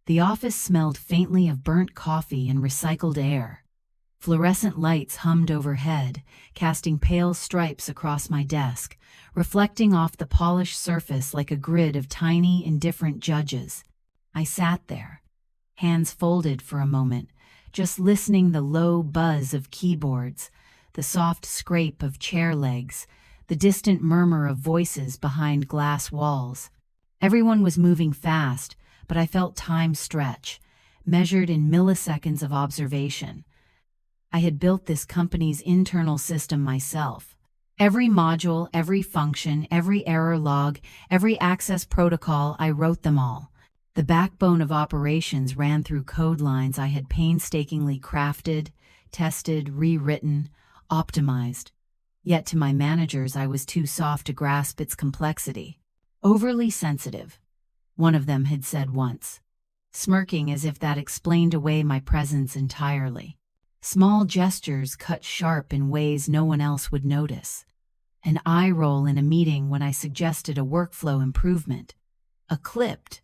The office smelled faintly of burnt coffee and recycled air. Fluorescent lights hummed overhead, casting pale stripes across my desk, reflecting off the polished surface like a grid of tiny, indifferent judges. I sat there, hands folded for a moment, just listening the low buzz of keyboards, the soft scrape of chair legs, the distant murmur of voices behind glass walls. Everyone was moving fast, but I felt time stretch, measured in milliseconds of observation. I had built this company's internal system myself. Every module, every function, every error log, every access protocol, I wrote them all. The backbone of operations ran through code lines I had painstakingly crafted, tested, rewritten, optimized. Yet to my managers I was too soft to grasp its complexity. Overly sensitive, one of them had said once, smirking as if that explained away my presence entirely. Small gestures cut sharp in ways no one else would notice. An eye roll in a meeting when I suggested a workflow improvement. A clipped,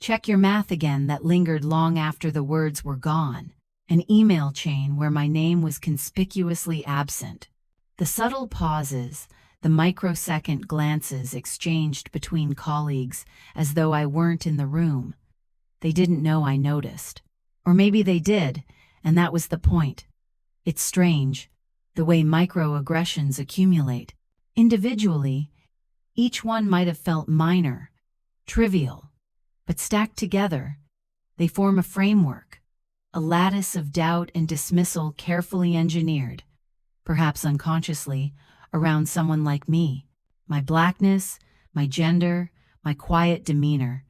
"Check your math again," that lingered long after the words were gone. An email chain where my name was conspicuously absent. The subtle pauses, the microsecond glances exchanged between colleagues as though I weren't in the room. They didn't know I noticed. Or maybe they did, and that was the point. It's strange, the way microaggressions accumulate. Individually, each one might have felt minor, trivial, but stacked together, they form a framework, a lattice of doubt and dismissal carefully engineered, perhaps unconsciously, around someone like me. My blackness, my gender, my quiet demeanor,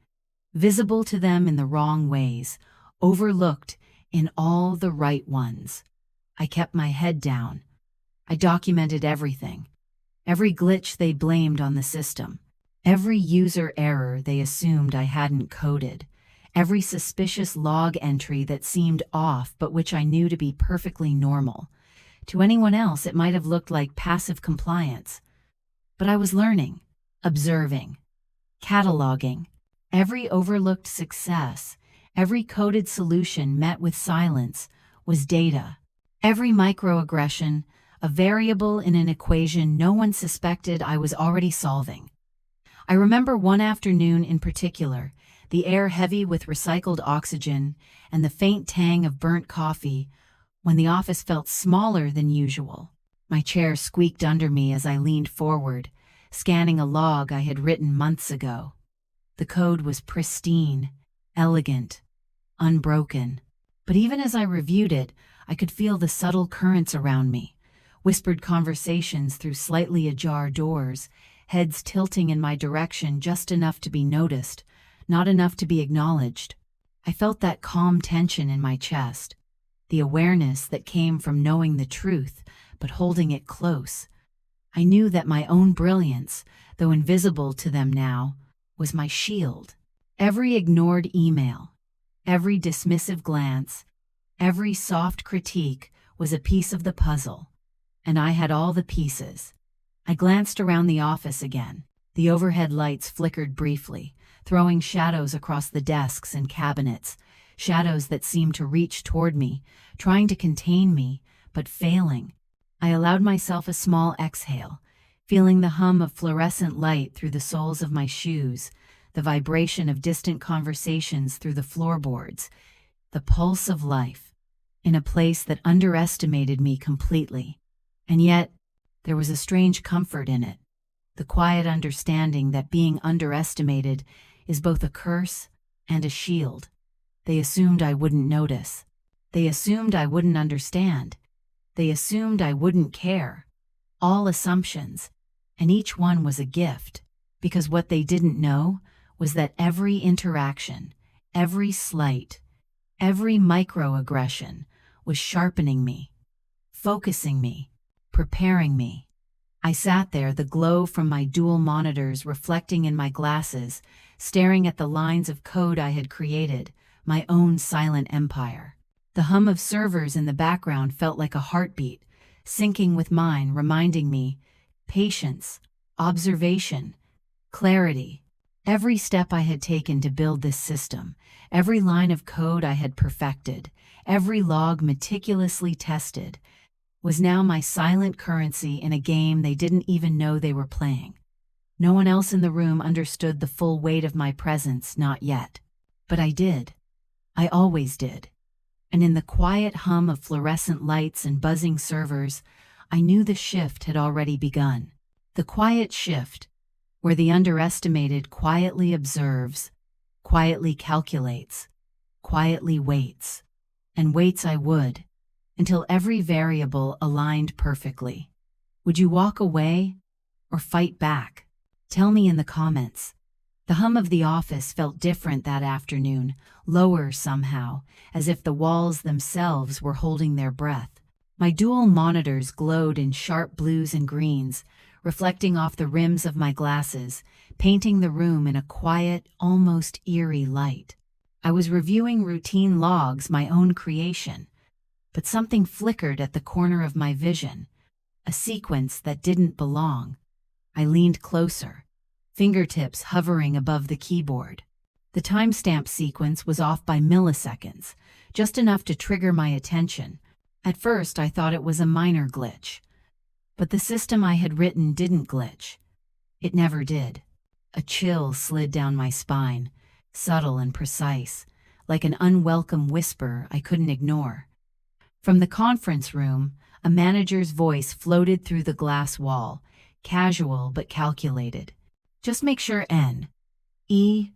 visible to them in the wrong ways, overlooked in all the right ones. I kept my head down. I documented everything. Every glitch they blamed on the system. Every user error they assumed I hadn't coded. Every suspicious log entry that seemed off but which I knew to be perfectly normal. To anyone else it might have looked like passive compliance. But I was learning, observing, cataloging. Every overlooked success, every coded solution met with silence, was data. Every microaggression, a variable in an equation no one suspected I was already solving. I remember one afternoon in particular, the air heavy with recycled oxygen and the faint tang of burnt coffee, when the office felt smaller than usual. My chair squeaked under me as I leaned forward, scanning a log I had written months ago. The code was pristine, elegant, unbroken. But even as I reviewed it, I could feel the subtle currents around me, whispered conversations through slightly ajar doors, heads tilting in my direction just enough to be noticed, not enough to be acknowledged. I felt that calm tension in my chest, the awareness that came from knowing the truth, but holding it close. I knew that my own brilliance, though invisible to them now, was my shield. Every ignored email, every dismissive glance, every soft critique was a piece of the puzzle, and I had all the pieces. I glanced around the office again. The overhead lights flickered briefly, throwing shadows across the desks and cabinets, shadows that seemed to reach toward me, trying to contain me, but failing. I allowed myself a small exhale, feeling the hum of fluorescent light through the soles of my shoes, the vibration of distant conversations through the floorboards, the pulse of life, in a place that underestimated me completely. And yet, there was a strange comfort in it, the quiet understanding that being underestimated is both a curse and a shield. They assumed I wouldn't notice. They assumed I wouldn't understand. They assumed I wouldn't care. All assumptions, and each one was a gift, because what they didn't know was that every interaction, every slight, every microaggression was sharpening me, focusing me, preparing me. I sat there, the glow from my dual monitors reflecting in my glasses, staring at the lines of code I had created, my own silent empire. The hum of servers in the background felt like a heartbeat, syncing with mine, reminding me, patience, observation, clarity. Every step I had taken to build this system, every line of code I had perfected, every log meticulously tested, was now my silent currency in a game they didn't even know they were playing. No one else in the room understood the full weight of my presence, not yet. But I did. I always did. And in the quiet hum of fluorescent lights and buzzing servers, I knew the shift had already begun. The quiet shift, where the underestimated quietly observes, quietly calculates, quietly waits. And waits I would, until every variable aligned perfectly. Would you walk away or fight back? Tell me in the comments. The hum of the office felt different that afternoon, lower somehow, as if the walls themselves were holding their breath. My dual monitors glowed in sharp blues and greens, reflecting off the rims of my glasses, painting the room in a quiet, almost eerie light. I was reviewing routine logs, my own creation, but something flickered at the corner of my vision, a sequence that didn't belong. I leaned closer, fingertips hovering above the keyboard. The timestamp sequence was off by milliseconds, just enough to trigger my attention. At first, I thought it was a minor glitch. But the system I had written didn't glitch. It never did. A chill slid down my spine, subtle and precise, like an unwelcome whisper I couldn't ignore. From the conference room, a manager's voice floated through the glass wall, casual but calculated. Just make sure N.E.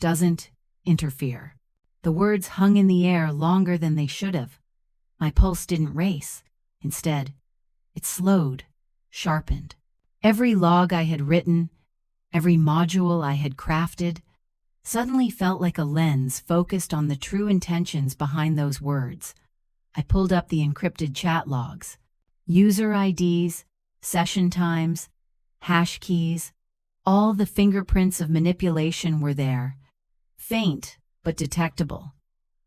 doesn't interfere. The words hung in the air longer than they should have. My pulse didn't race. Instead, it slowed, sharpened. Every log I had written, every module I had crafted, suddenly felt like a lens focused on the true intentions behind those words. I pulled up the encrypted chat logs. User IDs, session times, hash keys, all the fingerprints of manipulation were there. Faint, but detectable.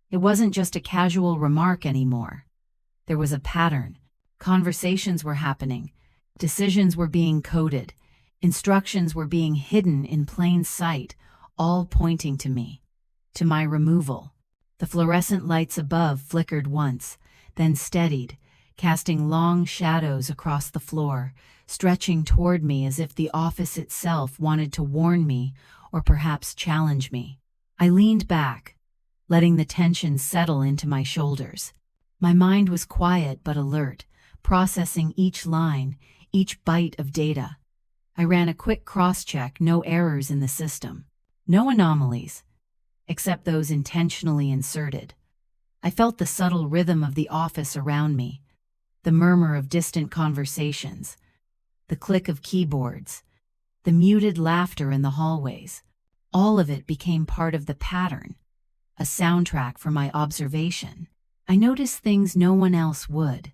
It wasn't just a casual remark anymore. There was a pattern. Conversations were happening. Decisions were being coded. Instructions were being hidden in plain sight, all pointing to me. To my removal. The fluorescent lights above flickered once, then steadied, casting long shadows across the floor, stretching toward me as if the office itself wanted to warn me or perhaps challenge me. I leaned back, letting the tension settle into my shoulders. My mind was quiet but alert, processing each line, each byte of data. I ran a quick cross-check, no errors in the system. No anomalies, except those intentionally inserted. I felt the subtle rhythm of the office around me, the murmur of distant conversations, the click of keyboards, the muted laughter in the hallways. All of it became part of the pattern, a soundtrack for my observation. I noticed things no one else would.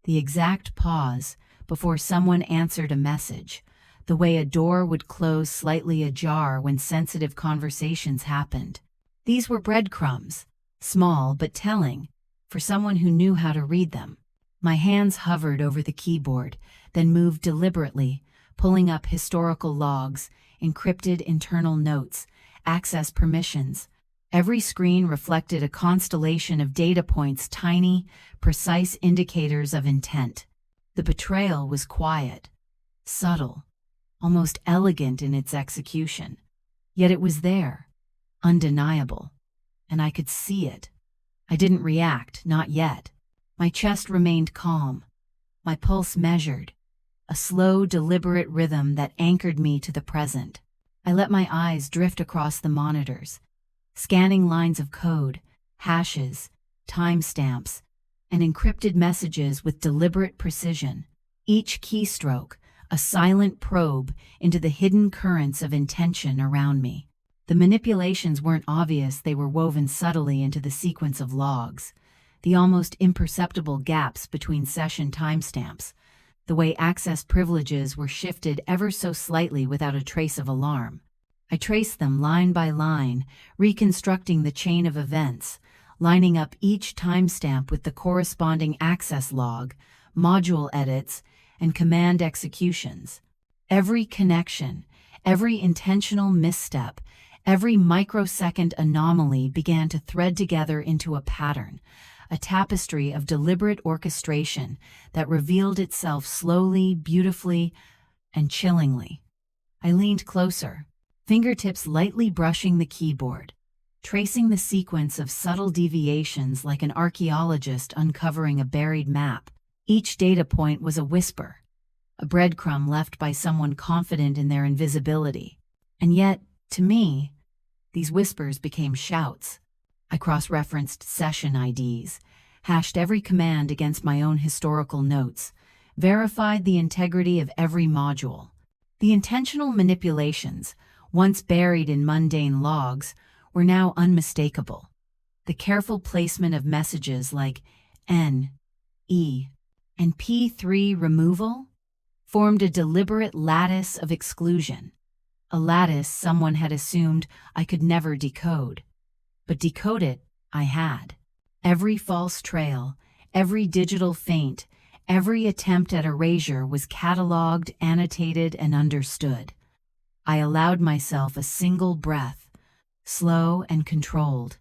The exact pause before someone answered a message, the way a door would close slightly ajar when sensitive conversations happened. These were breadcrumbs, small but telling, for someone who knew how to read them. My hands hovered over the keyboard, then moved deliberately, pulling up historical logs, encrypted internal notes, access permissions. Every screen reflected a constellation of data points, tiny, precise indicators of intent. The betrayal was quiet, subtle, almost elegant in its execution. Yet it was there, undeniable, and I could see it. I didn't react, not yet. My chest remained calm, my pulse measured, a slow, deliberate rhythm that anchored me to the present. I let my eyes drift across the monitors, scanning lines of code, hashes, timestamps, and encrypted messages with deliberate precision. Each keystroke, a silent probe into the hidden currents of intention around me. The manipulations weren't obvious, they were woven subtly into the sequence of logs, the almost imperceptible gaps between session timestamps, the way access privileges were shifted ever so slightly without a trace of alarm. I traced them line by line, reconstructing the chain of events, lining up each timestamp with the corresponding access log, module edits, and command executions. Every connection, Every intentional misstep, every microsecond anomaly began to thread together into a pattern, a tapestry of deliberate orchestration that revealed itself slowly, beautifully, and chillingly. I leaned closer, fingertips lightly brushing the keyboard, tracing the sequence of subtle deviations like an archaeologist uncovering a buried map. Each data point was a whisper, a breadcrumb left by someone confident in their invisibility. And yet, to me, these whispers became shouts. I cross-referenced session IDs, hashed every command against my own historical notes, verified the integrity of every module. The intentional manipulations, once buried in mundane logs, were now unmistakable. The careful placement of messages like N, E, and P3 removal formed a deliberate lattice of exclusion, a lattice someone had assumed I could never decode. But decode it, I had. Every false trail, every digital feint, every attempt at erasure was catalogued, annotated, and understood. I allowed myself a single breath, slow and controlled,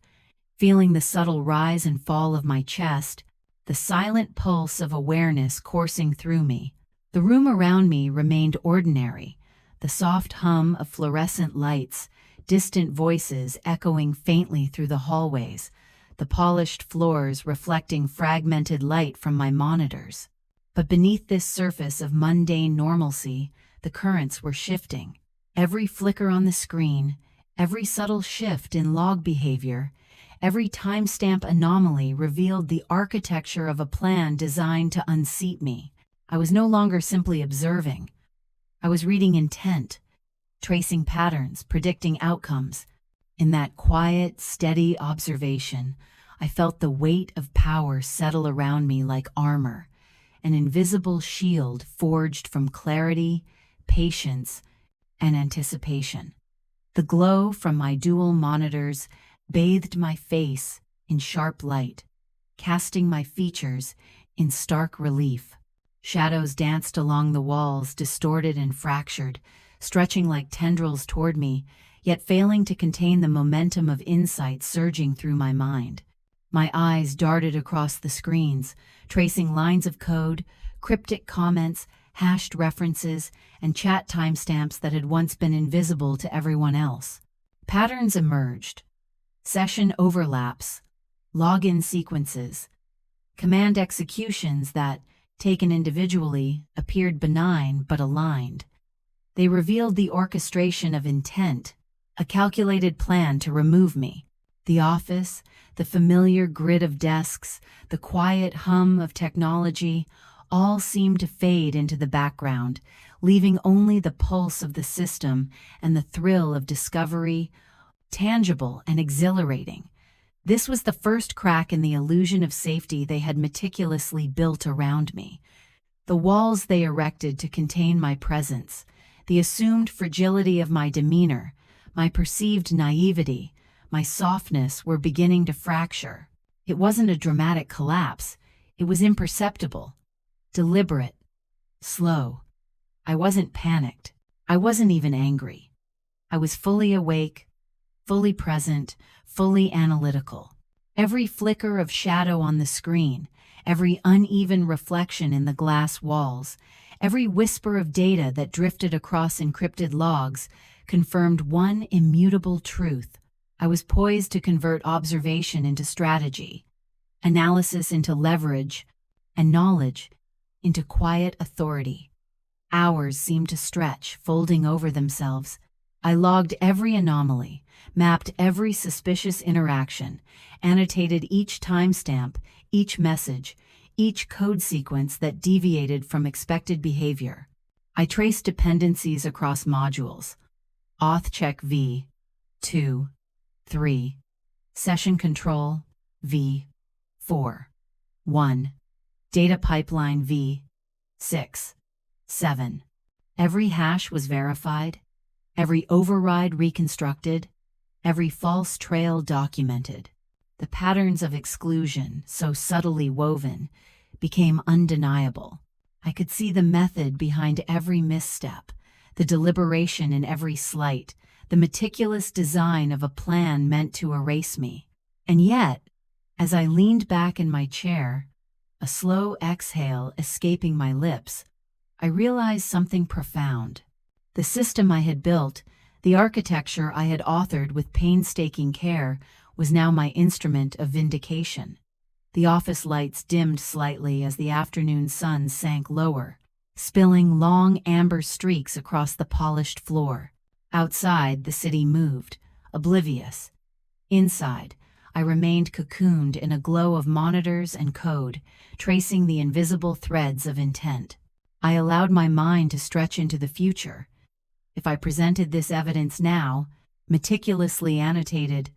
feeling the subtle rise and fall of my chest, the silent pulse of awareness coursing through me. The room around me remained ordinary, the soft hum of fluorescent lights, distant voices echoing faintly through the hallways, the polished floors reflecting fragmented light from my monitors. But beneath this surface of mundane normalcy, the currents were shifting. Every flicker on the screen, every subtle shift in log behavior, every timestamp anomaly revealed the architecture of a plan designed to unseat me. I was no longer simply observing. I was reading intent, tracing patterns, predicting outcomes. In that quiet, steady observation, I felt the weight of power settle around me like armor, an invisible shield forged from clarity, patience, and anticipation. The glow from my dual monitors bathed my face in sharp light, casting my features in stark relief. Shadows danced along the walls, distorted and fractured, stretching like tendrils toward me, yet failing to contain the momentum of insight surging through my mind. My eyes darted across the screens, tracing lines of code, cryptic comments, hashed references, and chat timestamps that had once been invisible to everyone else. Patterns emerged. Session overlaps, login sequences, command executions that, taken individually, appeared benign but aligned. They revealed the orchestration of intent, a calculated plan to remove me. The office, the familiar grid of desks, the quiet hum of technology, all seemed to fade into the background, leaving only the pulse of the system and the thrill of discovery, tangible and exhilarating. This was the first crack in the illusion of safety they had meticulously built around me. The walls they erected to contain my presence, the assumed fragility of my demeanor, my perceived naivety, my softness were beginning to fracture. It wasn't a dramatic collapse. It was imperceptible, deliberate, slow. I wasn't panicked. I wasn't even angry. I was fully awake, fully present, fully analytical. Every flicker of shadow on the screen, every uneven reflection in the glass walls, every whisper of data that drifted across encrypted logs confirmed one immutable truth. I was poised to convert observation into strategy, analysis into leverage, and knowledge into quiet authority. Hours seemed to stretch, folding over themselves. I logged every anomaly, mapped every suspicious interaction, annotated each timestamp, each message, each code sequence that deviated from expected behavior. I traced dependencies across modules. AuthCheck v. 2, 3. Session control v. 4, 1. Data pipeline v. 6, 7. Every hash was verified, every override reconstructed, every false trail documented. The patterns of exclusion, so subtly woven, became undeniable. I could see the method behind every misstep, the deliberation in every slight, the meticulous design of a plan meant to erase me. And yet, as I leaned back in my chair, a slow exhale escaping my lips, I realized something profound. The system I had built, the architecture I had authored with painstaking care, was now my instrument of vindication. The office lights dimmed slightly as the afternoon sun sank lower, spilling long amber streaks across the polished floor. Outside, the city moved, oblivious. Inside, I remained cocooned in a glow of monitors and code, tracing the invisible threads of intent. I allowed my mind to stretch into the future. If I presented this evidence now, meticulously annotated,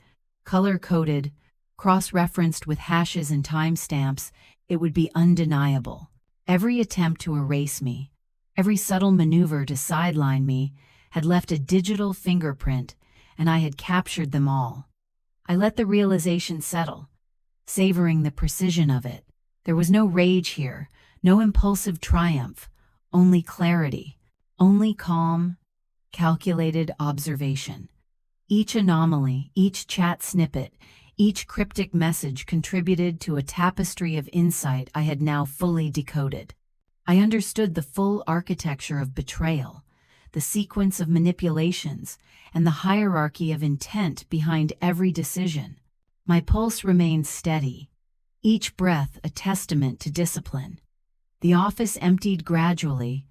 color-coded, cross-referenced with hashes and timestamps, it would be undeniable. Every attempt to erase me, every subtle maneuver to sideline me, had left a digital fingerprint, and I had captured them all. I let the realization settle, savoring the precision of it. There was no rage here, no impulsive triumph, only clarity, only calm, calculated observation. Each anomaly, each chat snippet, each cryptic message contributed to a tapestry of insight I had now fully decoded. I understood the full architecture of betrayal, the sequence of manipulations, and the hierarchy of intent behind every decision. My pulse remained steady, each breath a testament to discipline. The office emptied gradually,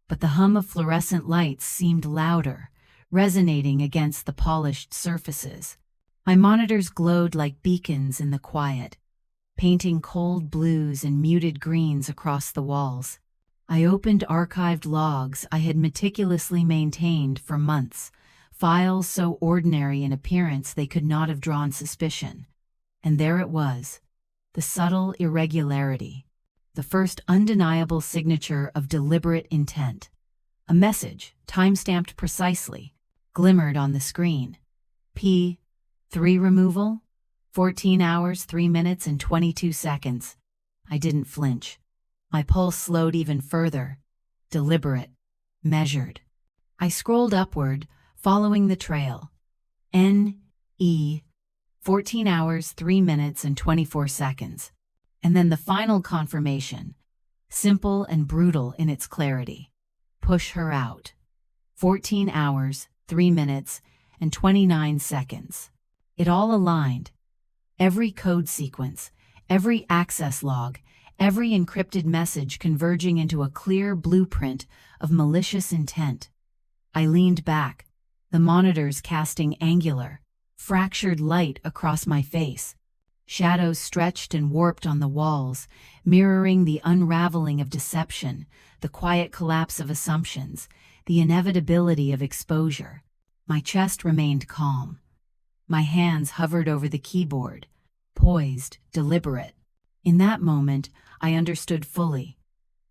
but the hum of fluorescent lights seemed louder, resonating against the polished surfaces. My monitors glowed like beacons in the quiet, painting cold blues and muted greens across the walls. I opened archived logs I had meticulously maintained for months, files so ordinary in appearance they could not have drawn suspicion. And there it was, the subtle irregularity, the first undeniable signature of deliberate intent. A message, time-stamped precisely, glimmered on the screen. P. 3 removal? 14 hours, 3 minutes, and 22 seconds. I didn't flinch. My pulse slowed even further. Deliberate. Measured. I scrolled upward, following the trail. N.E. 14 hours, 3 minutes, and 24 seconds. And then the final confirmation. Simple and brutal in its clarity. Push her out. 14 hours, 3 minutes, and 29 seconds. It all aligned. Every code sequence, every access log, every encrypted message converging into a clear blueprint of malicious intent. I leaned back, the monitors casting angular, fractured light across my face. Shadows stretched and warped on the walls, mirroring the unraveling of deception, the quiet collapse of assumptions, the inevitability of exposure. My chest remained calm. My hands hovered over the keyboard, poised, deliberate. In that moment, I understood fully.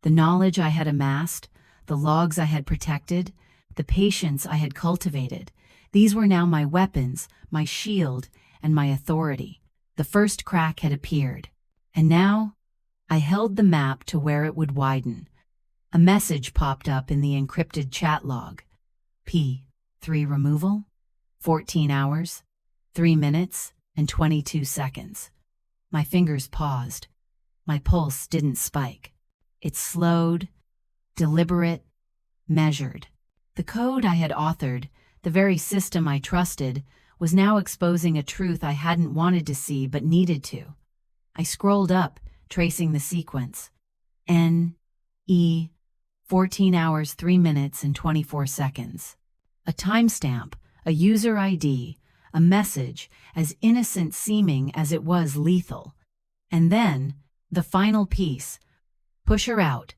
The knowledge I had amassed, the logs I had protected, the patience I had cultivated, these were now my weapons, my shield, and my authority. The first crack had appeared, and now I held the map to where it would widen. A message popped up in the encrypted chat log. P. 3 removal? 14 hours, 3 minutes, and 22 seconds. My fingers paused. My pulse didn't spike. It slowed, deliberate, measured. The code I had authored, the very system I trusted, was now exposing a truth I hadn't wanted to see but needed to. I scrolled up, tracing the sequence. N.E. 14 hours, 3 minutes, and 24 seconds. A timestamp, a user ID, a message, as innocent seeming as it was lethal. And then, the final piece. Push her out.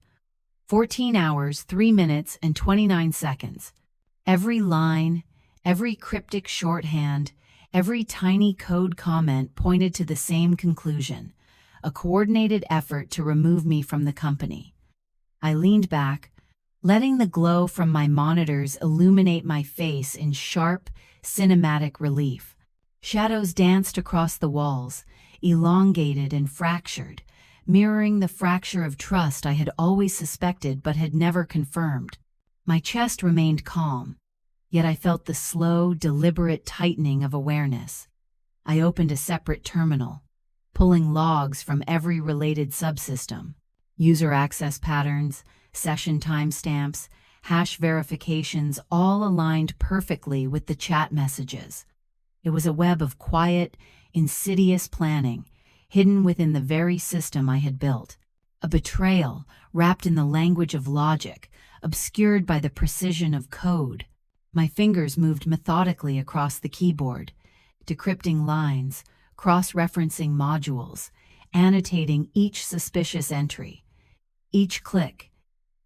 14 hours, 3 minutes, and 29 seconds. Every line, every cryptic shorthand, every tiny code comment pointed to the same conclusion, a coordinated effort to remove me from the company. I leaned back, letting the glow from my monitors illuminate my face in sharp, cinematic relief. Shadows danced across the walls, elongated and fractured, mirroring the fracture of trust I had always suspected but had never confirmed. My chest remained calm, yet I felt the slow, deliberate tightening of awareness. I opened a separate terminal, pulling logs from every related subsystem, user access patterns, session timestamps, hash verifications, all aligned perfectly with the chat messages. It was a web of quiet, insidious planning, hidden within the very system I had built. A betrayal wrapped in the language of logic, obscured by the precision of code. My fingers moved methodically across the keyboard, decrypting lines, cross-referencing modules, annotating each suspicious entry. Each click,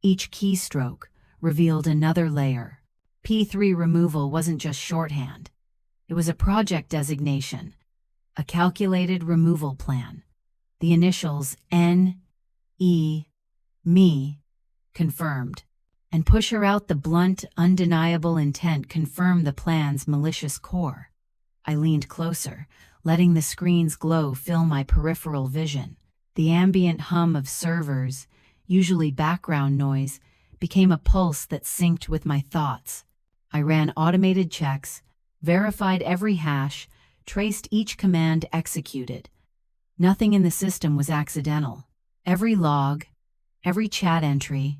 each keystroke, revealed another layer. P3 removal wasn't just shorthand. It was a project designation, a calculated removal plan. The initials N, E, me, confirmed. And push her out, the blunt, undeniable intent confirmed the plan's malicious core. I leaned closer, letting the screen's glow fill my peripheral vision. The ambient hum of servers, usually background noise, became a pulse that synced with my thoughts. I ran automated checks, verified every hash, traced each command executed. Nothing in the system was accidental. Every log, every chat entry,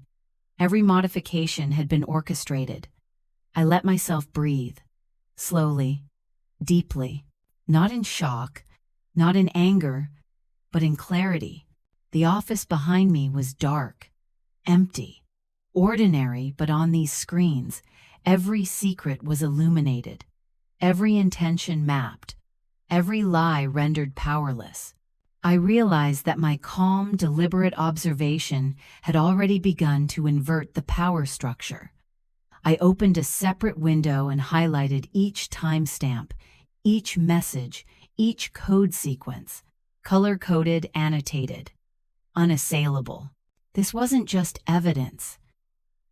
every modification had been orchestrated. I let myself breathe, slowly, deeply, not in shock, not in anger, but in clarity. The office behind me was dark, empty, ordinary, but on these screens, every secret was illuminated, every intention mapped, every lie rendered powerless. I realized that my calm, deliberate observation had already begun to invert the power structure. I opened a separate window and highlighted each timestamp, each message, each code sequence, color-coded, annotated, unassailable. This wasn't just evidence.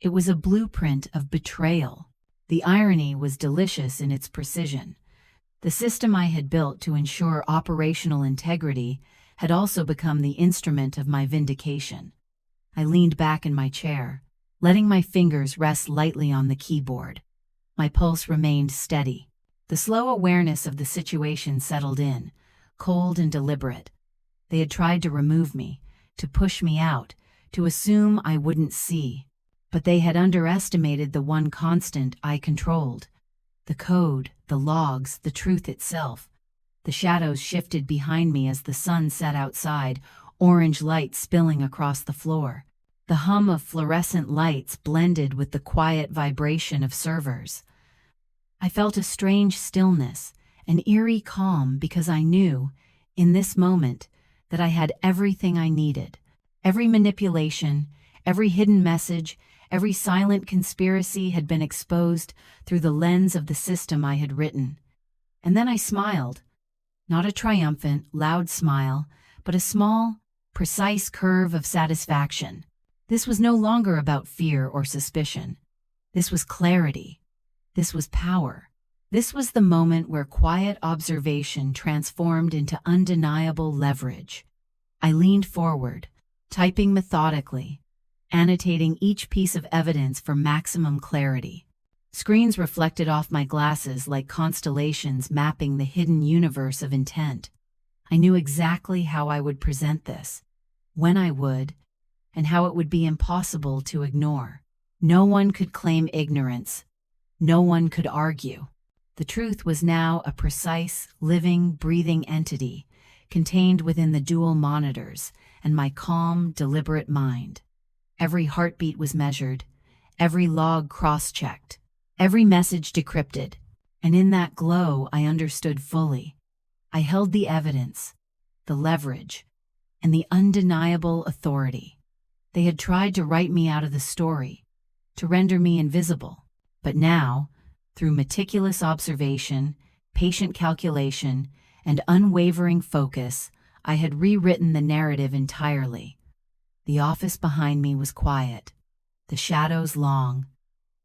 It was a blueprint of betrayal. The irony was delicious in its precision. The system I had built to ensure operational integrity had also become the instrument of my vindication. I leaned back in my chair, letting my fingers rest lightly on the keyboard. My pulse remained steady. The slow awareness of the situation settled in, cold and deliberate. They had tried to remove me, to push me out, to assume I wouldn't see. But they had underestimated the one constant I controlled. The code, the logs, the truth itself. The shadows shifted behind me as the sun set outside, orange light spilling across the floor. The hum of fluorescent lights blended with the quiet vibration of servers. I felt a strange stillness, an eerie calm, because I knew, in this moment, that I had everything I needed. Every manipulation, every hidden message, every silent conspiracy had been exposed through the lens of the system I had written. And then I smiled. Not a triumphant, loud smile, but a small, precise curve of satisfaction. This was no longer about fear or suspicion. This was clarity. This was power. This was the moment where quiet observation transformed into undeniable leverage. I leaned forward, typing methodically, annotating each piece of evidence for maximum clarity. Screens reflected off my glasses like constellations mapping the hidden universe of intent. I knew exactly how I would present this, when I would, and how it would be impossible to ignore. No one could claim ignorance. No one could argue. The truth was now a precise, living, breathing entity, contained within the dual monitors and my calm, deliberate mind. Every heartbeat was measured, every log cross-checked, every message decrypted, and in that glow I understood fully. I held the evidence, the leverage, and the undeniable authority. They had tried to write me out of the story, to render me invisible, but now, through meticulous observation, patient calculation, and unwavering focus, I had rewritten the narrative entirely. The office behind me was quiet, the shadows long,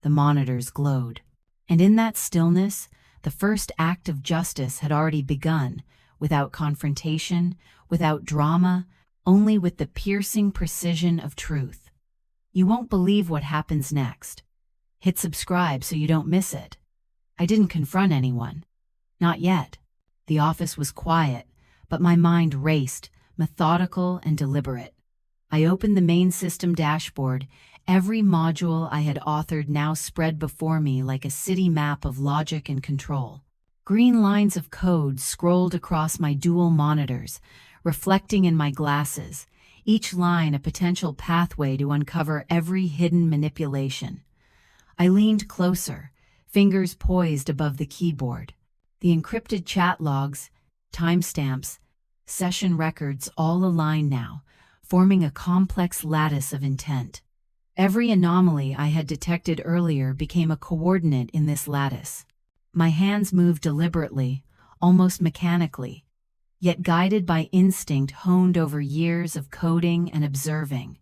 the monitors glowed. And in that stillness, the first act of justice had already begun, without confrontation, without drama, only with the piercing precision of truth. You won't believe what happens next. Hit subscribe so you don't miss it. I didn't confront anyone. Not yet. The office was quiet, but my mind raced, methodical and deliberate. I opened the main system dashboard. Every module I had authored now spread before me like a city map of logic and control. Green lines of code scrolled across my dual monitors, reflecting in my glasses, each line a potential pathway to uncover every hidden manipulation. I leaned closer, fingers poised above the keyboard. The encrypted chat logs, timestamps, session records all align now, forming a complex lattice of intent. Every anomaly I had detected earlier became a coordinate in this lattice. My hands moved deliberately, almost mechanically, yet guided by instinct honed over years of coding and observing.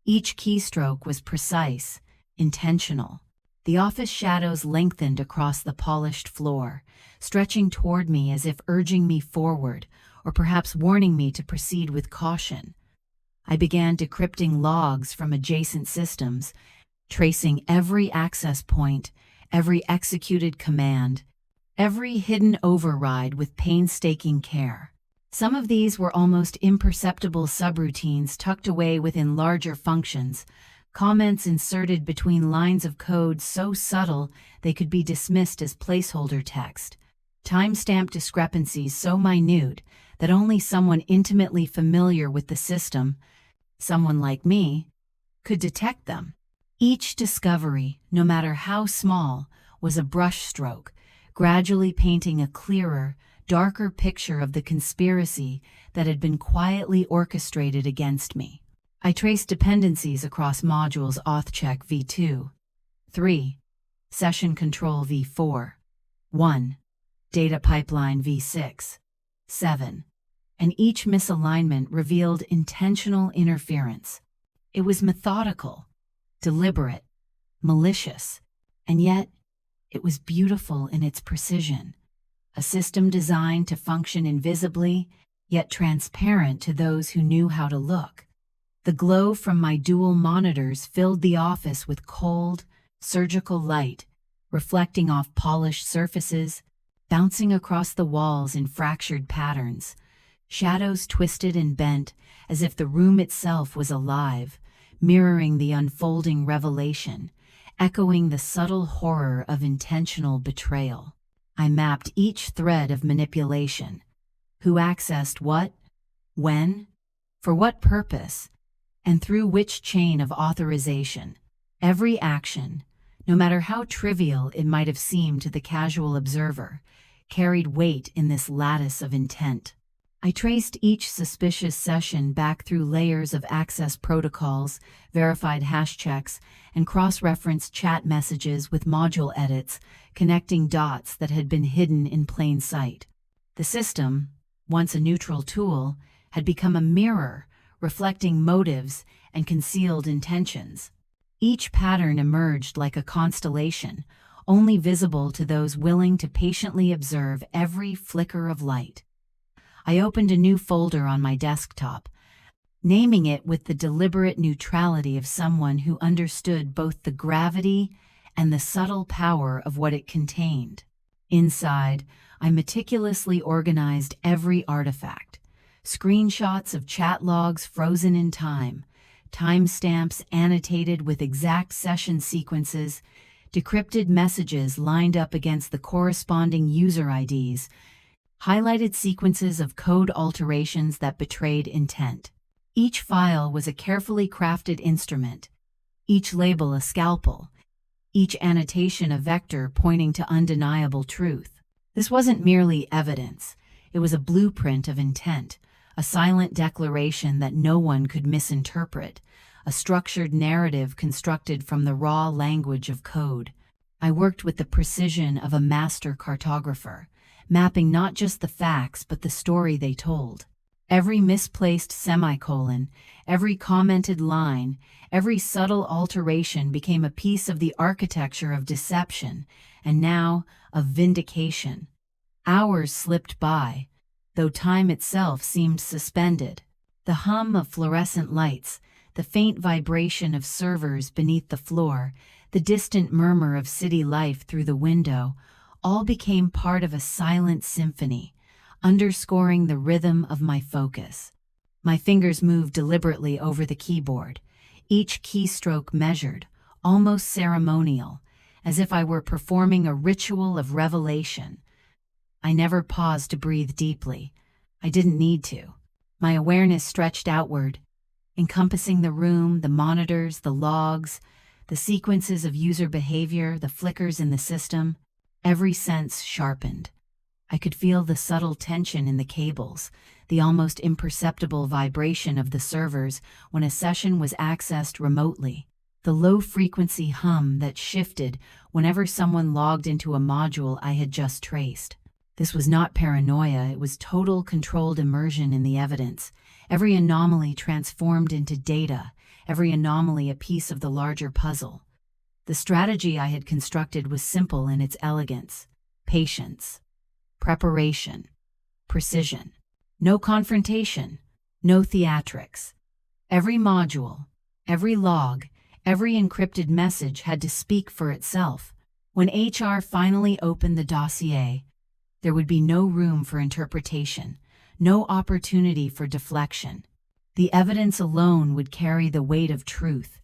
Each keystroke was precise, intentional. The office shadows lengthened across the polished floor, stretching toward me as if urging me forward, or perhaps warning me to proceed with caution. I began decrypting logs from adjacent systems, tracing every access point, every executed command, every hidden override with painstaking care. Some of these were almost imperceptible subroutines tucked away within larger functions, comments inserted between lines of code so subtle they could be dismissed as placeholder text, timestamp discrepancies so minute that only someone intimately familiar with the system, someone like me, could detect them. Each discovery, no matter how small, was a brushstroke, gradually painting a clearer, darker picture of the conspiracy that had been quietly orchestrated against me. I traced dependencies across modules AuthCheck v2, 3, Session Control v4, 1, Data Pipeline v6, 7, and each misalignment revealed intentional interference. It was methodical, deliberate, malicious, and yet it was beautiful in its precision, a system designed to function invisibly, yet transparent to those who knew how to look. The glow from my dual monitors filled the office with cold, surgical light, reflecting off polished surfaces, bouncing across the walls in fractured patterns, shadows twisted and bent as if the room itself was alive, mirroring the unfolding revelation, echoing the subtle horror of intentional betrayal. I mapped each thread of manipulation. Who accessed what, when, for what purpose, and through which chain of authorization. Every action, no matter how trivial it might have seemed to the casual observer, carried weight in this lattice of intent. I traced each suspicious session back through layers of access protocols, verified hash checks, and cross-referenced chat messages with module edits, connecting dots that had been hidden in plain sight. The system, once a neutral tool, had become a mirror, reflecting motives and concealed intentions. Each pattern emerged like a constellation, only visible to those willing to patiently observe every flicker of light. I opened a new folder on my desktop, naming it with the deliberate neutrality of someone who understood both the gravity and the subtle power of what it contained. Inside, I meticulously organized every artifact: screenshots of chat logs frozen in time, timestamps annotated with exact session sequences, decrypted messages lined up against the corresponding user IDs, highlighted sequences of code alterations that betrayed intent. Each file was a carefully crafted instrument, each label a scalpel, each annotation a vector pointing to undeniable truth. This wasn't merely evidence, it was a blueprint of intent, a silent declaration that no one could misinterpret, a structured narrative constructed from the raw language of code. I worked with the precision of a master cartographer, mapping not just the facts but the story they told. Every misplaced semicolon, every commented line, every subtle alteration became a piece of the architecture of deception, and now of vindication. Hours slipped by, though time itself seemed suspended. The hum of fluorescent lights, the faint vibration of servers beneath the floor, the distant murmur of city life through the window, all became part of a silent symphony, underscoring the rhythm of my focus. My fingers moved deliberately over the keyboard, each keystroke measured, almost ceremonial, as if I were performing a ritual of revelation. I never paused to breathe deeply. I didn't need to. My awareness stretched outward, encompassing the room, the monitors, the logs, the sequences of user behavior, the flickers in the system. Every sense sharpened. I could feel the subtle tension in the cables, the almost imperceptible vibration of the servers when a session was accessed remotely, the low-frequency hum that shifted whenever someone logged into a module I had just traced. This was not paranoia, it was total controlled immersion in the evidence. Every anomaly transformed into data, every anomaly a piece of the larger puzzle. The strategy I had constructed was simple in its elegance: patience, preparation, precision. No confrontation, no theatrics. Every module, every log, every encrypted message had to speak for itself. When HR finally opened the dossier, there would be no room for interpretation, no opportunity for deflection. The evidence alone would carry the weight of truth,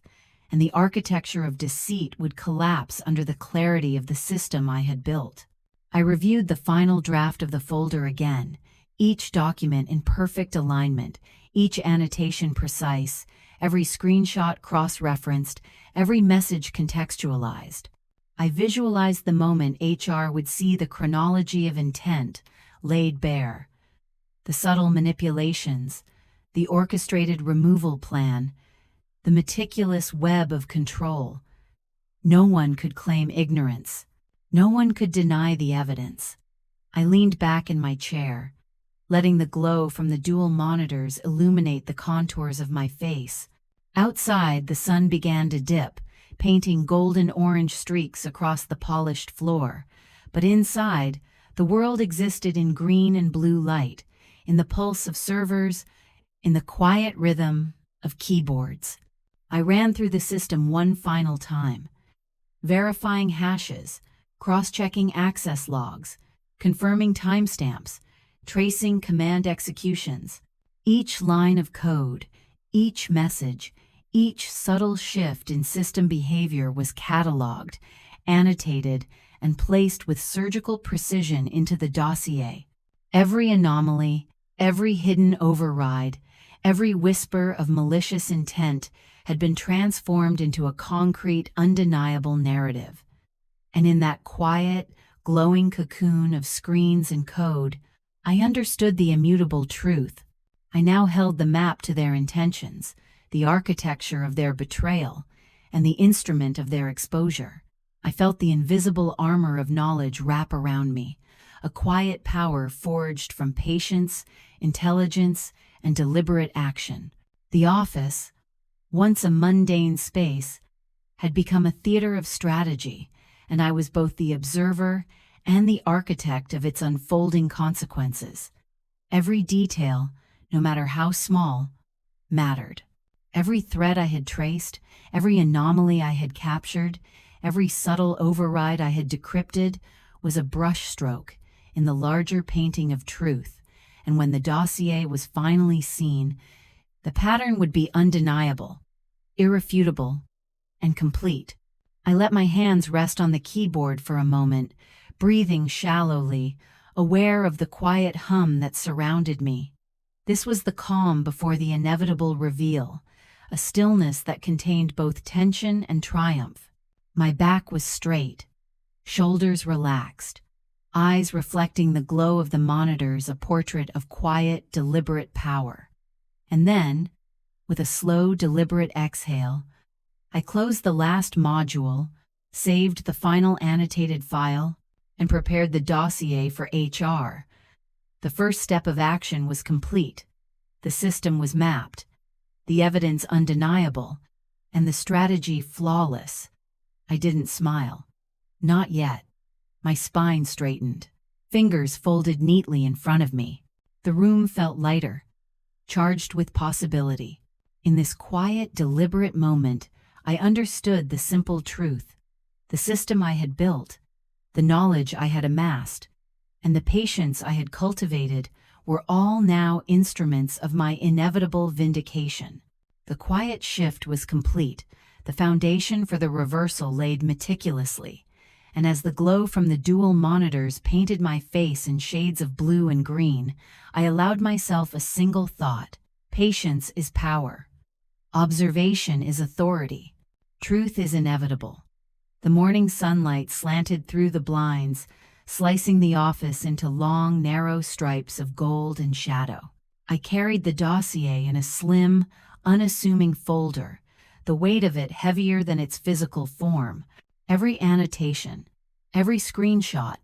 and the architecture of deceit would collapse under the clarity of the system I had built. I reviewed the final draft of the folder again, each document in perfect alignment, each annotation precise, every screenshot cross-referenced, every message contextualized. I visualized the moment HR would see the chronology of intent laid bare, the subtle manipulations, the orchestrated removal plan, the meticulous web of control. No one could claim ignorance. No one could deny the evidence. I leaned back in my chair, letting the glow from the dual monitors illuminate the contours of my face. Outside, the sun began to dip, painting golden-orange streaks across the polished floor. But inside, the world existed in green and blue light, in the pulse of servers, in the quiet rhythm of keyboards. I ran through the system one final time, verifying hashes, cross-checking access logs, confirming timestamps, tracing command executions. Each line of code, each message, each subtle shift in system behavior was cataloged, annotated, and placed with surgical precision into the dossier. Every anomaly, every hidden override, every whisper of malicious intent had been transformed into a concrete, undeniable narrative. And in that quiet, glowing cocoon of screens and code, I understood the immutable truth. I now held the map to their intentions, the architecture of their betrayal, and the instrument of their exposure. I felt the invisible armor of knowledge wrap around me, a quiet power forged from patience, intelligence, and deliberate action. The office, once a mundane space, had become a theater of strategy, and I was both the observer and the architect of its unfolding consequences. Every detail, no matter how small, mattered. Every thread I had traced, every anomaly I had captured, every subtle override I had decrypted was a brushstroke in the larger painting of truth, and when the dossier was finally seen, the pattern would be undeniable, irrefutable, and complete. I let my hands rest on the keyboard for a moment, breathing shallowly, aware of the quiet hum that surrounded me. This was the calm before the inevitable reveal, a stillness that contained both tension and triumph. My back was straight, shoulders relaxed, eyes reflecting the glow of the monitors, a portrait of quiet, deliberate power. And then, with a slow, deliberate exhale, I closed the last module, saved the final annotated file, and prepared the dossier for HR. The first step of action was complete. The system was mapped, the evidence undeniable, and the strategy flawless. I didn't smile. Not yet. My spine straightened, fingers folded neatly in front of me. The room felt lighter, charged with possibility. In this quiet, deliberate moment, I understood the simple truth. The system I had built, the knowledge I had amassed, and the patience I had cultivated were all now instruments of my inevitable vindication. The quiet shift was complete, the foundation for the reversal laid meticulously, and as the glow from the dual monitors painted my face in shades of blue and green, I allowed myself a single thought: patience is power. Observation is authority. Truth is inevitable. The morning sunlight slanted through the blinds, slicing the office into long, narrow stripes of gold and shadow. I carried the dossier in a slim, unassuming folder, the weight of it heavier than its physical form. Every annotation, every screenshot,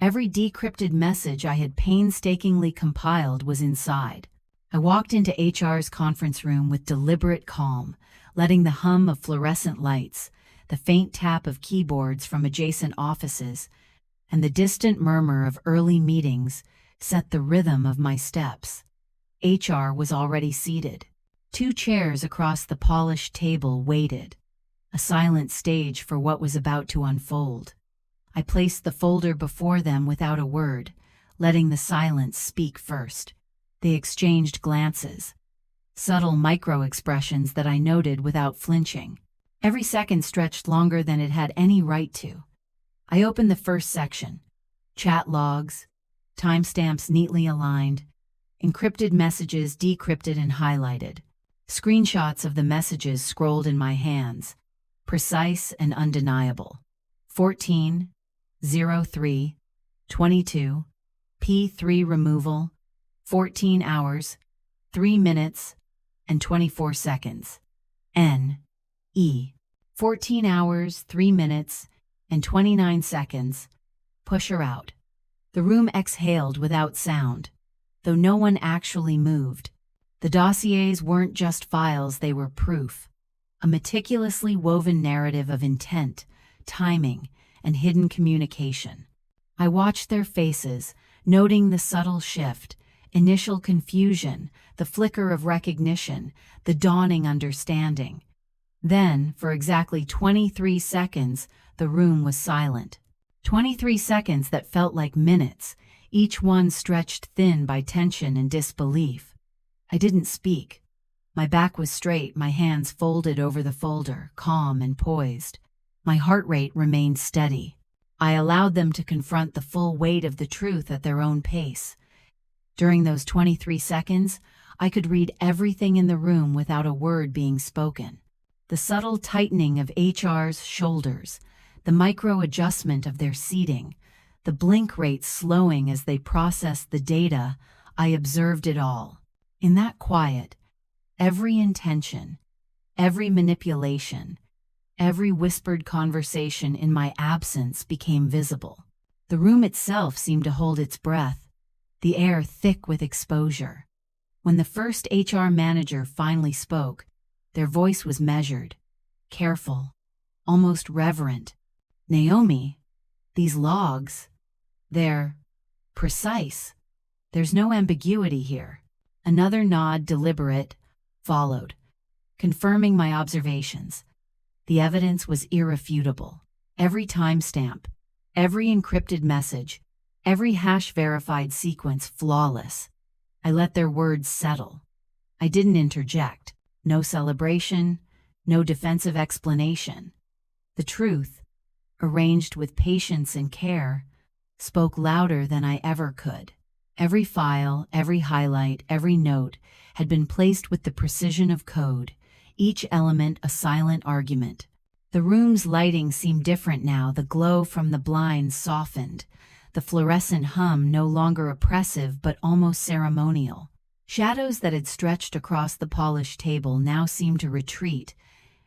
every decrypted message I had painstakingly compiled was inside. I walked into HR's conference room with deliberate calm, letting the hum of fluorescent lights, the faint tap of keyboards from adjacent offices, and the distant murmur of early meetings set the rhythm of my steps. HR was already seated. 2 chairs across the polished table waited, a silent stage for what was about to unfold. I placed the folder before them without a word, letting the silence speak first. They exchanged glances, subtle microaggressions that I noted without flinching. Every second stretched longer than it had any right to. I opened the first section. Chat logs, timestamps neatly aligned, encrypted messages decrypted and highlighted. Screenshots of the messages scrolled in my hands, precise and undeniable. 14:03:22, P3 removal, 14 hours, 3 minutes, and 24 seconds. N.E. 14 hours, 3 minutes, and 29 seconds. Push her out. The room exhaled without sound, though no one actually moved. The dossiers weren't just files, they were proof. A meticulously woven narrative of intent, timing, and hidden communication. I watched their faces, noting the subtle shift, initial confusion, the flicker of recognition, the dawning understanding. Then, for exactly 23 seconds, the room was silent. 23 seconds that felt like minutes, each one stretched thin by tension and disbelief. I didn't speak. My back was straight, my hands folded over the folder, calm and poised. My heart rate remained steady. I allowed them to confront the full weight of the truth at their own pace. During those 23 seconds, I could read everything in the room without a word being spoken. The subtle tightening of HR's shoulders, the micro-adjustment of their seating, the blink rate slowing as they processed the data, I observed it all. In that quiet, every intention, every manipulation, every whispered conversation in my absence became visible. The room itself seemed to hold its breath, the air thick with exposure. When the first HR manager finally spoke, their voice was measured, careful, almost reverent. "Naomi, these logs, they're precise. There's no ambiguity here." Another nod, deliberate, followed, confirming my observations. The evidence was irrefutable. Every timestamp, every encrypted message, every hash-verified sequence flawless. I let their words settle. I didn't interject. No celebration, no defensive explanation. The truth, arranged with patience and care, spoke louder than I ever could. Every file, every highlight, every note had been placed with the precision of code, each element a silent argument. The room's lighting seemed different now, the glow from the blinds softened, the fluorescent hum no longer oppressive but almost ceremonial. Shadows that had stretched across the polished table now seemed to retreat,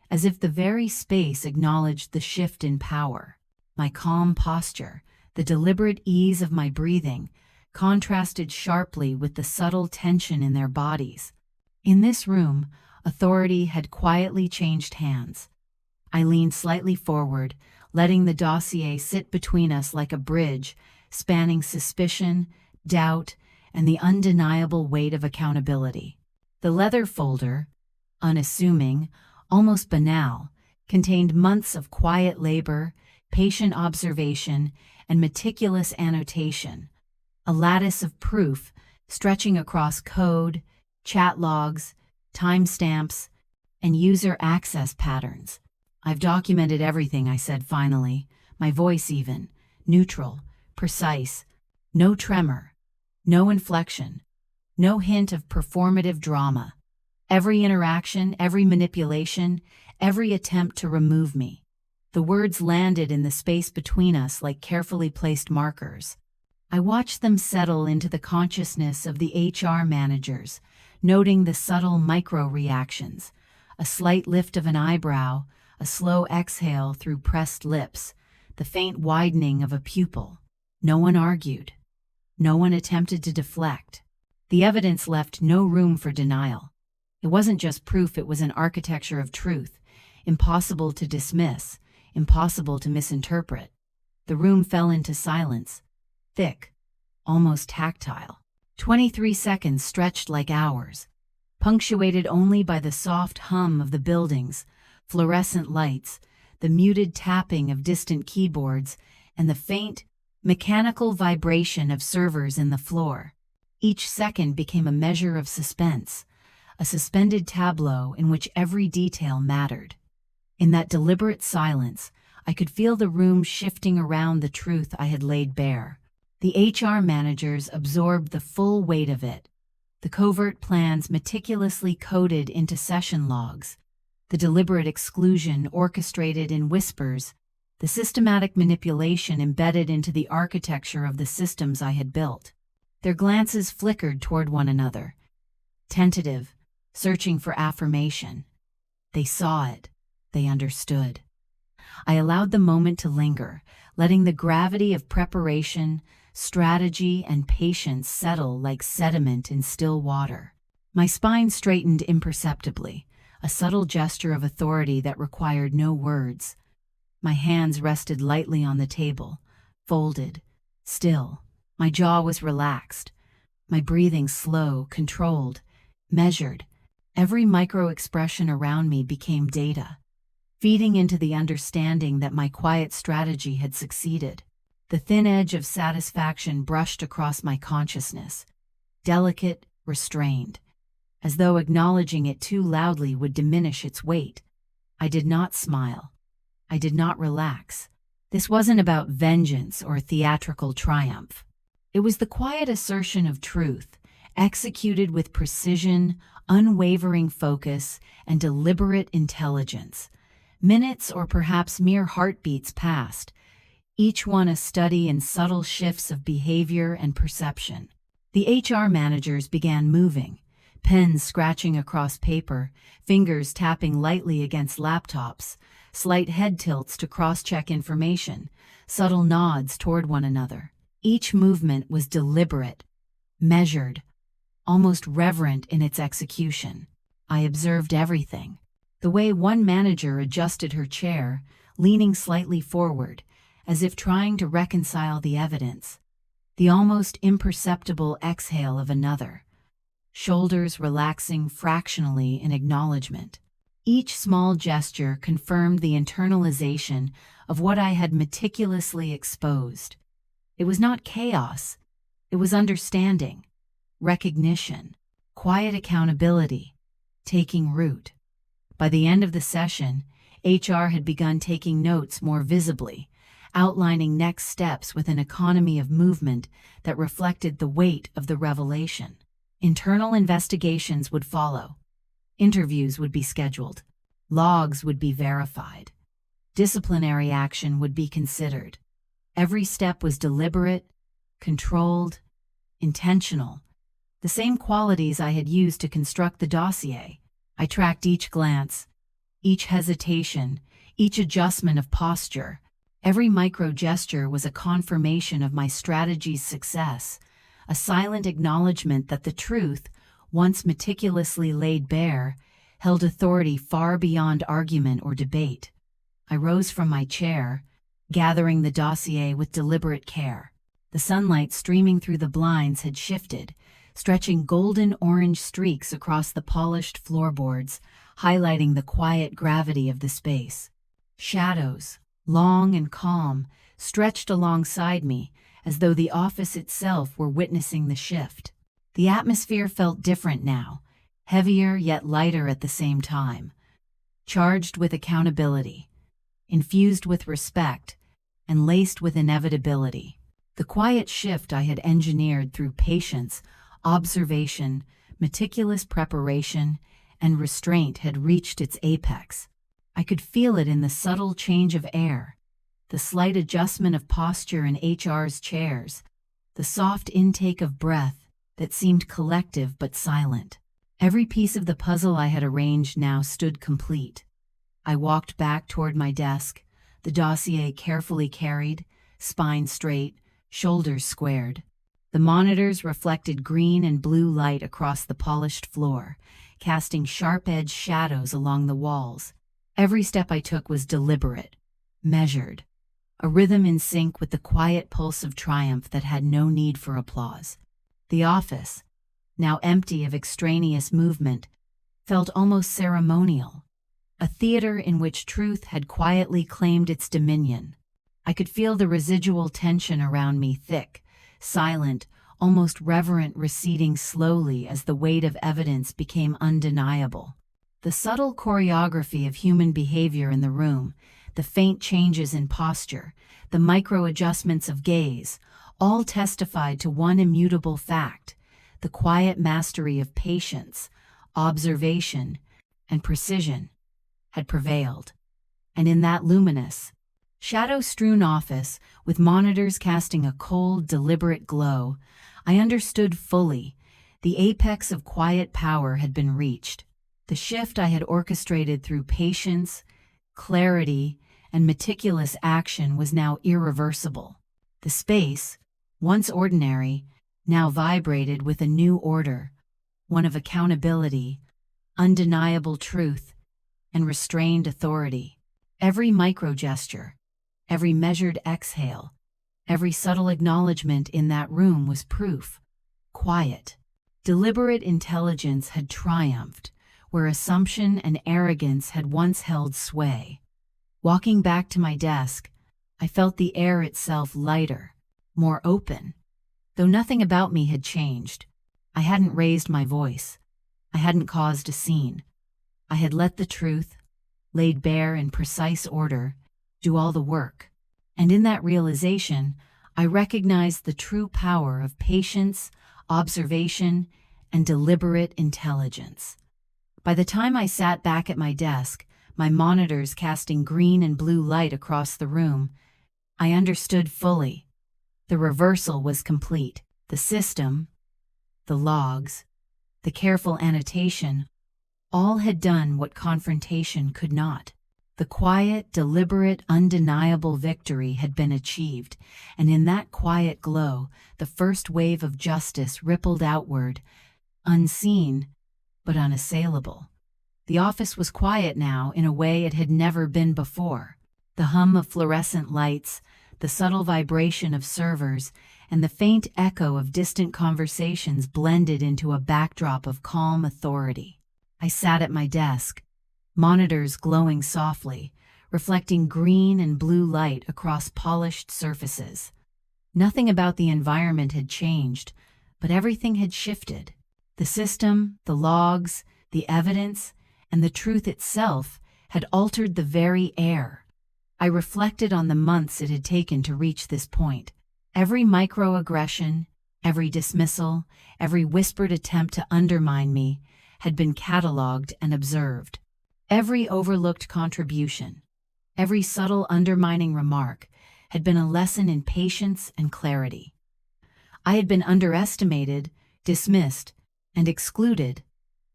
as if the very space acknowledged the shift in power. My calm posture, the deliberate ease of my breathing, contrasted sharply with the subtle tension in their bodies. In this room, authority had quietly changed hands. I leaned slightly forward, letting the dossier sit between us like a bridge, spanning suspicion, doubt, and the undeniable weight of accountability. The leather folder, unassuming, almost banal, contained months of quiet labor, patient observation, and meticulous annotation, a lattice of proof stretching across code, chat logs, timestamps, and user access patterns. "I've documented everything," I said finally, my voice even, neutral, precise, no tremor, no inflection, no hint of performative drama. Every interaction, every manipulation, every attempt to remove me. The words landed in the space between us like carefully placed markers. I watched them settle into the consciousness of the HR managers, noting the subtle micro-reactions, a slight lift of an eyebrow, a slow exhale through pressed lips, the faint widening of a pupil. No one argued. No one attempted to deflect. The evidence left no room for denial. It wasn't just proof, it was an architecture of truth, impossible to dismiss, impossible to misinterpret. The room fell into silence, thick, almost tactile. 23 seconds stretched like hours, punctuated only by the soft hum of the buildings, fluorescent lights, the muted tapping of distant keyboards, and the faint, mechanical vibration of servers in the floor. Each second became a measure of suspense, a suspended tableau in which every detail mattered. In that deliberate silence, I could feel the room shifting around the truth I had laid bare. The HR managers absorbed the full weight of it. The covert plans meticulously coded into session logs, the deliberate exclusion orchestrated in whispers, the systematic manipulation embedded into the architecture of the systems I had built. Their glances flickered toward one another, tentative, searching for affirmation. They saw it. They understood. I allowed the moment to linger, letting the gravity of preparation, strategy, and patience settle like sediment in still water. My spine straightened imperceptibly, a subtle gesture of authority that required no words. My hands rested lightly on the table, folded, still. My jaw was relaxed, my breathing slow, controlled, measured. Every micro-expression around me became data, feeding into the understanding that my quiet strategy had succeeded. The thin edge of satisfaction brushed across my consciousness, delicate, restrained, as though acknowledging it too loudly would diminish its weight. I did not smile. I did not relax. This wasn't about vengeance or theatrical triumph. It was the quiet assertion of truth, executed with precision, unwavering focus, and deliberate intelligence. Minutes or perhaps mere heartbeats passed, each one a study in subtle shifts of behavior and perception. The HR managers began moving, pens scratching across paper, fingers tapping lightly against laptops, slight head tilts to cross-check information, subtle nods toward one another. Each movement was deliberate, measured, almost reverent in its execution. I observed everything. The way one manager adjusted her chair, leaning slightly forward, as if trying to reconcile the evidence. The almost imperceptible exhale of another, shoulders relaxing fractionally in acknowledgment. Each small gesture confirmed the internalization of what I had meticulously exposed. It was not chaos. It was understanding, recognition, quiet accountability, taking root. By the end of the session, HR had begun taking notes more visibly, outlining next steps with an economy of movement that reflected the weight of the revelation. Internal investigations would follow. Interviews would be scheduled. Logs would be verified. Disciplinary action would be considered. Every step was deliberate, controlled, intentional. The same qualities I had used to construct the dossier. I tracked each glance, each hesitation, each adjustment of posture. Every micro-gesture was a confirmation of my strategy's success, a silent acknowledgement that the truth, once meticulously laid bare, held authority far beyond argument or debate. I rose from my chair, gathering the dossier with deliberate care. The sunlight streaming through the blinds had shifted, stretching golden-orange streaks across the polished floorboards, highlighting the quiet gravity of the space. Shadows, long and calm, stretched alongside me, as though the office itself were witnessing the shift. The atmosphere felt different now, heavier yet lighter at the same time, charged with accountability, infused with respect, and laced with inevitability. The quiet shift I had engineered through patience, observation, meticulous preparation, and restraint had reached its apex. I could feel it in the subtle change of air, the slight adjustment of posture in HR's chairs, the soft intake of breath that seemed collective but silent. Every piece of the puzzle I had arranged now stood complete. I walked back toward my desk, the dossier carefully carried, spine straight, shoulders squared. The monitors reflected green and blue light across the polished floor, casting sharp-edged shadows along the walls. Every step I took was deliberate, measured, a rhythm in sync with the quiet pulse of triumph that had no need for applause. The office, now empty of extraneous movement, felt almost ceremonial, a theater in which truth had quietly claimed its dominion. I could feel the residual tension around me, thick, silent, almost reverent, receding slowly as the weight of evidence became undeniable. The subtle choreography of human behavior in the room, the faint changes in posture, the micro-adjustments of gaze, all testified to one immutable fact: the quiet mastery of patience, observation, and precision had prevailed. And in that luminous, shadow-strewn office, with monitors casting a cold, deliberate glow, I understood fully: the apex of quiet power had been reached. The shift I had orchestrated through patience, clarity, and meticulous action was now irreversible. The space, once ordinary, now vibrated with a new order, one of accountability, undeniable truth, and restrained authority. Every micro-gesture, every measured exhale, every subtle acknowledgement in that room was proof. Quiet, deliberate intelligence had triumphed where assumption and arrogance had once held sway. Walking back to my desk, I felt the air itself lighter, more open. Though nothing about me had changed, I hadn't raised my voice. I hadn't caused a scene. I had let the truth, laid bare in precise order, do all the work. And in that realization, I recognized the true power of patience, observation, and deliberate intelligence. By the time I sat back at my desk, my monitors casting green and blue light across the room, I understood fully. The reversal was complete. The system, the logs, the careful annotation, all had done what confrontation could not. The quiet, deliberate, undeniable victory had been achieved, and in that quiet glow, the first wave of justice rippled outward, unseen but unassailable. The office was quiet now in a way it had never been before. The hum of fluorescent lights, the subtle vibration of servers, and the faint echo of distant conversations blended into a backdrop of calm authority. I sat at my desk, monitors glowing softly, reflecting green and blue light across polished surfaces. Nothing about the environment had changed, but everything had shifted. The system, the logs, the evidence, and the truth itself had altered the very air. I reflected on the months it had taken to reach this point. Every microaggression, every dismissal, every whispered attempt to undermine me had been catalogued and observed. Every overlooked contribution, every subtle undermining remark had been a lesson in patience and clarity. I had been underestimated, dismissed, and excluded,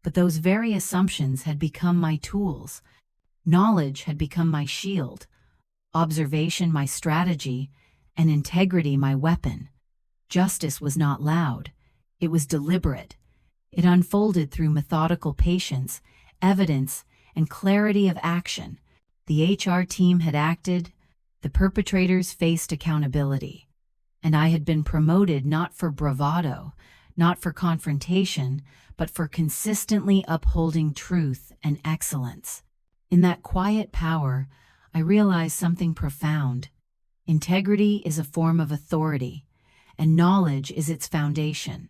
but those very assumptions had become my tools. Knowledge had become my shield, observation my strategy, and integrity my weapon. Justice was not loud. It was deliberate. It unfolded through methodical patience, evidence, and clarity of action. The HR team had acted, the perpetrators faced accountability, and I had been promoted not for bravado, not for confrontation, but for consistently upholding truth and excellence. In that quiet power, I realized something profound. Integrity is a form of authority, and knowledge is its foundation.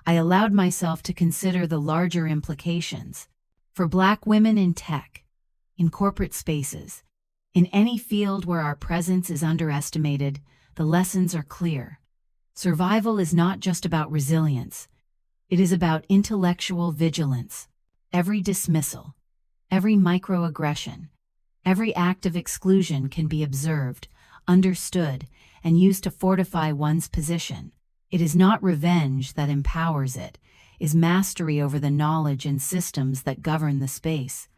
I allowed myself to consider the larger implications. For Black women in tech, in corporate spaces, in any field where our presence is underestimated, the lessons are clear. Survival is not just about resilience. It is about intellectual vigilance. Every dismissal, every microaggression, every act of exclusion can be observed, understood, and used to fortify one's position. It is not revenge that empowers it, is mastery over the knowledge and systems that govern the space.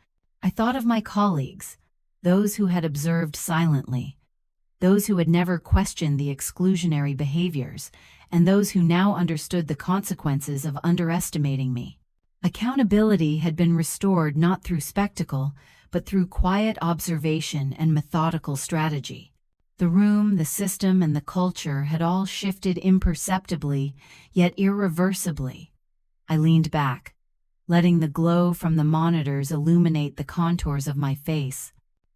I thought of my colleagues, those who had observed silently, those who had never questioned the exclusionary behaviors, and those who now understood the consequences of underestimating me. Accountability had been restored not through spectacle, but through quiet observation and methodical strategy. The room, the system, and the culture had all shifted imperceptibly, yet irreversibly. I leaned back, letting the glow from the monitors illuminate the contours of my face.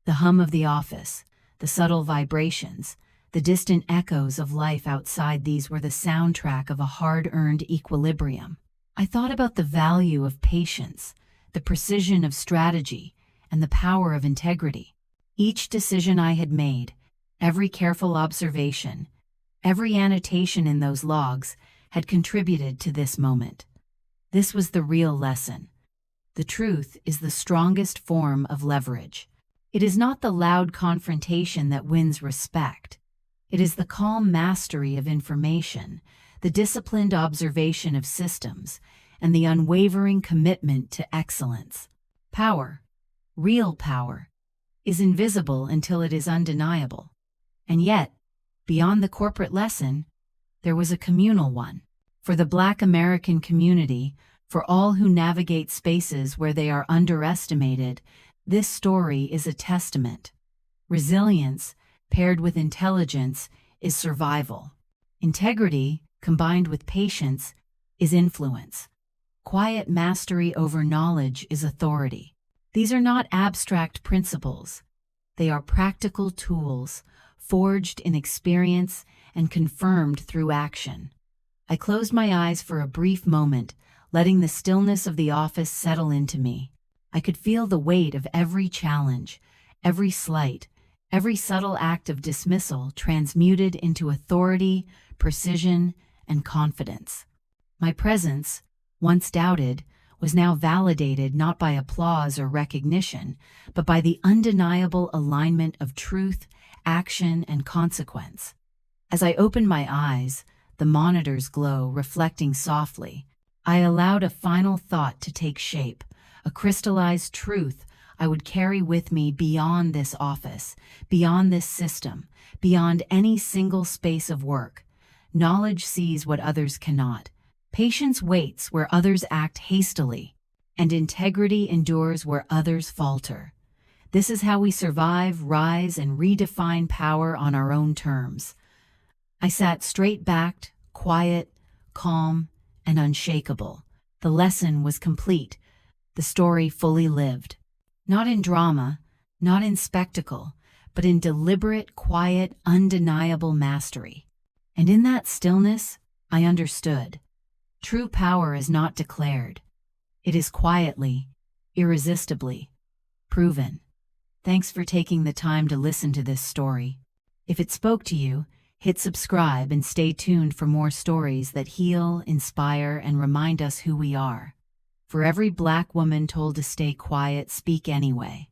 The hum of the office, the subtle vibrations, the distant echoes of life outside these were the soundtrack of a hard-earned equilibrium. I thought about the value of patience, the precision of strategy, and the power of integrity. Each decision I had made, every careful observation, every annotation in those logs had contributed to this moment. This was the real lesson. The truth is the strongest form of leverage. It is not the loud confrontation that wins respect. It is the calm mastery of information, the disciplined observation of systems, and the unwavering commitment to excellence. Power, real power, is invisible until it is undeniable. And yet, beyond the corporate lesson, there was a communal one. For the Black American community, for all who navigate spaces where they are underestimated, this story is a testament. Resilience, paired with intelligence, is survival. Integrity, combined with patience, is influence. Quiet mastery over knowledge is authority. These are not abstract principles. They are practical tools, forged in experience and confirmed through action. I closed my eyes for a brief moment, letting the stillness of the office settle into me. I could feel the weight of every challenge, every slight, every subtle act of dismissal transmuted into authority, precision, and confidence. My presence, once doubted, was now validated not by applause or recognition, but by the undeniable alignment of truth, action, and consequence. As I opened my eyes, the monitor's glow reflecting softly, I allowed a final thought to take shape, a crystallized truth I would carry with me beyond this office, beyond this system, beyond any single space of work. Knowledge sees what others cannot. Patience waits where others act hastily, and integrity endures where others falter. This is how we survive, rise, and redefine power on our own terms. I sat straight-backed, quiet, calm, and unshakable. The lesson was complete, the story fully lived. Not in drama, not in spectacle, but in deliberate, quiet, undeniable mastery. And in that stillness, I understood. True power is not declared. It is quietly, irresistibly, proven. Thanks for taking the time to listen to this story. If it spoke to you, hit subscribe and stay tuned for more stories that heal, inspire, and remind us who we are. For every Black woman told to stay quiet, speak anyway.